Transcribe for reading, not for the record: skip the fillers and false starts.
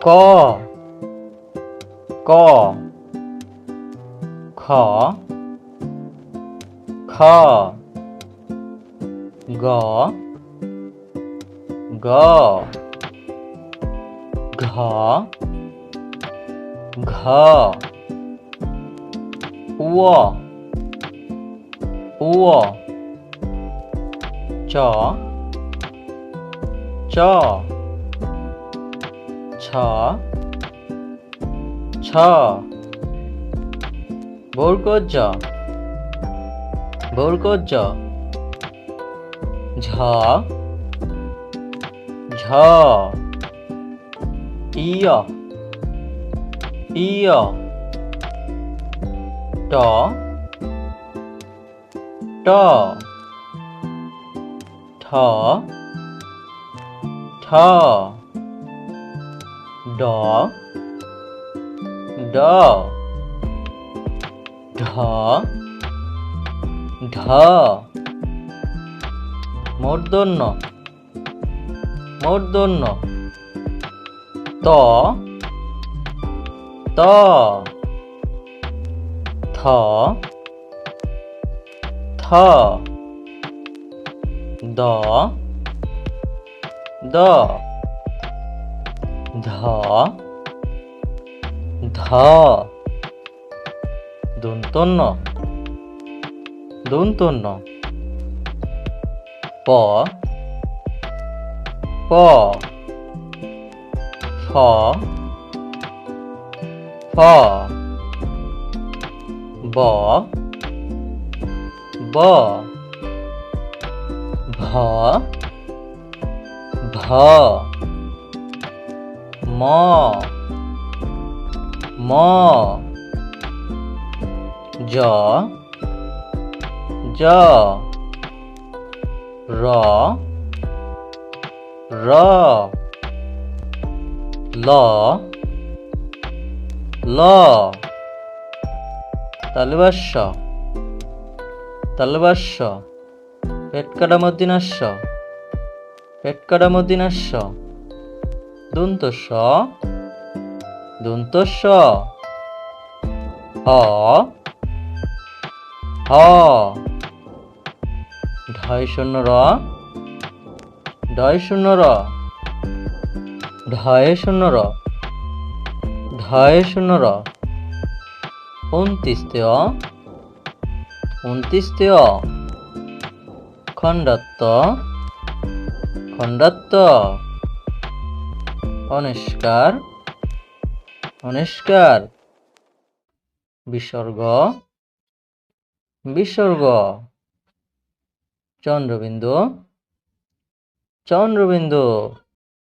ক ক খ খ গ গ ঘ ঘ উ উ চ চ ছ ছ বর্গজ বর্গজ ঝ ঝ ইয় ইয় ট ট ঠ ঠ ড ড ঢ ঢ মূর্ধন্য মূর্ধন্য ত ত থ থ দ দ ধ ধ দন্তন্য দন্তন্য প প ফ ফ ব ব ভ ভ ম ম জ জ র র ল ল তালবাস্য তালবাস্য পেটকাটামদ্দিনাস্য পেটকাটামদ্দিনাস্য দন্তস্য দন্তস্য হ হ ঢয় শূন্য র ঢয় শূন্য র ঢয় শূন্য র ঢয় শূন্য র উনতিস্তেয় উনতিস্তেয় খণ্ডাত্ত খণ্ডাত্ত অনিষ্কার অনিষ্কার বিসর্গ বিসর্গ চন্দ্রবিন্দু চন্দ্রবিন্দু